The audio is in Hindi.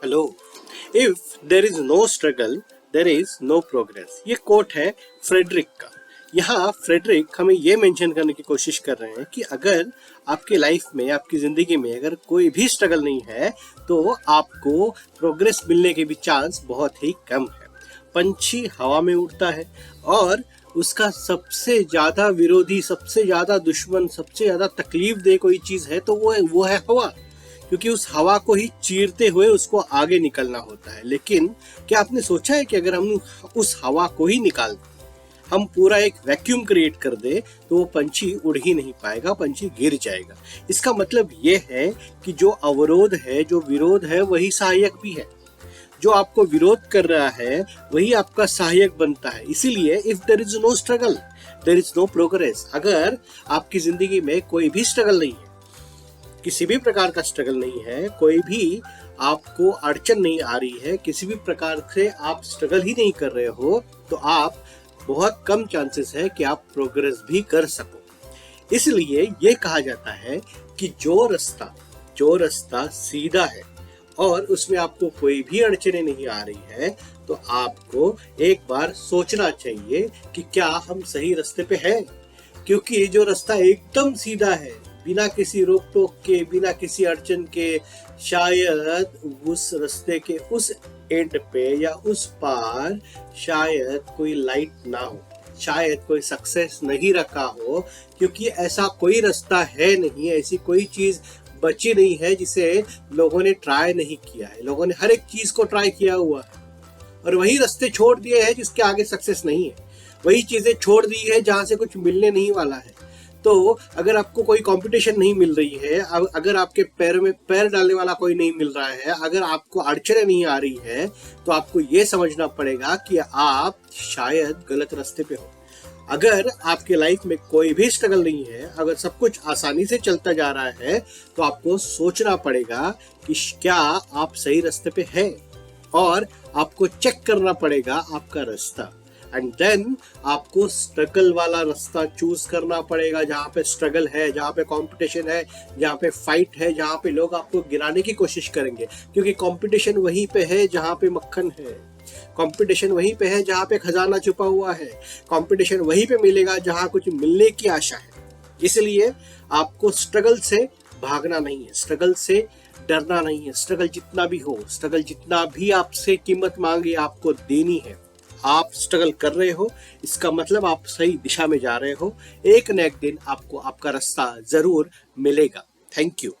Hello. If there is no struggle there is no progress, ये कोट है फ्रेडरिक का। यहाँ फ्रेडरिक हमें ये मेंशन करने की कोशिश कर रहे हैं कि अगर आपके लाइफ में, आपकी जिंदगी में अगर कोई भी स्ट्रगल नहीं है तो आपको प्रोग्रेस मिलने के भी चांस बहुत ही कम है। पंछी हवा में उड़ता है और उसका सबसे ज्यादा विरोधी, सबसे ज्यादा दुश्मन, सबसे ज्यादा तकलीफ दे कोई चीज है तो वो है हवा, क्योंकि उस हवा को ही चीरते हुए उसको आगे निकलना होता है। लेकिन क्या आपने सोचा है कि अगर हम उस हवा को ही निकाल दें, हम पूरा एक वैक्यूम क्रिएट कर दे तो वो पंछी उड़ ही नहीं पाएगा, पंछी गिर जाएगा। इसका मतलब ये है कि जो अवरोध है, जो विरोध है, वही सहायक भी है। जो आपको विरोध कर रहा है वही आपका सहायक बनता है। इसीलिए if there is no struggle there is no progress. अगर आपकी जिंदगी में कोई भी स्ट्रगल नहीं है, किसी भी प्रकार का स्ट्रगल नहीं है, कोई भी आपको अड़चन नहीं आ रही है, किसी भी प्रकार से आप स्ट्रगल ही नहीं कर रहे हो, तो आप बहुत कम चांसेस है कि आप प्रोग्रेस भी कर सको। इसलिए ये कहा जाता है कि जो रास्ता सीधा है और उसमें आपको कोई भी अड़चने नहीं आ रही है, तो आपको एक बार सोचना चाहिए कि क्या हम सही रास्ते पे हैं। क्योंकि जो रास्ता एकदम सीधा है, बिना किसी रोक टोक के, बिना किसी अड़चन के, शायद उस रास्ते के उस एंड पे या उस पार शायद कोई लाइट ना हो, शायद कोई सक्सेस नहीं रखा हो, क्योंकि ऐसा कोई रास्ता है नहीं, ऐसी कोई चीज बची नहीं है जिसे लोगों ने ट्राई नहीं किया है। लोगों ने हर एक चीज को ट्राई किया हुआ है और वही रास्ते छोड़ दिए हैं जिसके आगे सक्सेस नहीं है, वही चीजें छोड़ दी है जहां से कुछ मिलने नहीं वाला है। तो अगर आपको कोई कंपटीशन नहीं मिल रही है, अगर आपके पैर में पैर डालने वाला कोई नहीं मिल रहा है, अगर आपको अड़चने नहीं आ रही है, तो आपको ये समझना पड़ेगा कि आप शायद गलत रास्ते पे हो। अगर आपके लाइफ में कोई भी स्ट्रगल नहीं है, अगर सब कुछ आसानी से चलता जा रहा है, तो आपको सोचना पड़ेगा कि क्या आप सही रास्ते पे हैं, और आपको चेक करना पड़ेगा आपका रास्ता। एंड देन आपको स्ट्रगल वाला रास्ता चूज करना पड़ेगा, जहाँ पे स्ट्रगल है, जहाँ पे कंपटीशन है, जहाँ पे फाइट है, जहाँ पे लोग आपको गिराने की कोशिश करेंगे। क्योंकि कंपटीशन वहीं पे है जहाँ पे मक्खन है, कंपटीशन वहीं पे है जहाँ पे खजाना छुपा हुआ है, कंपटीशन वहीं पे मिलेगा जहाँ कुछ मिलने की आशा है। इसलिए आपको स्ट्रगल से भागना नहीं है, स्ट्रगल से डरना नहीं है। स्ट्रगल जितना भी हो, स्ट्रगल जितना भी आपसे कीमत मांगे, आपको देनी है। आप स्ट्रगल कर रहे हो, इसका मतलब आप सही दिशा में जा रहे हो। एक न एक दिन आपको आपका रास्ता जरूर मिलेगा। Thank you.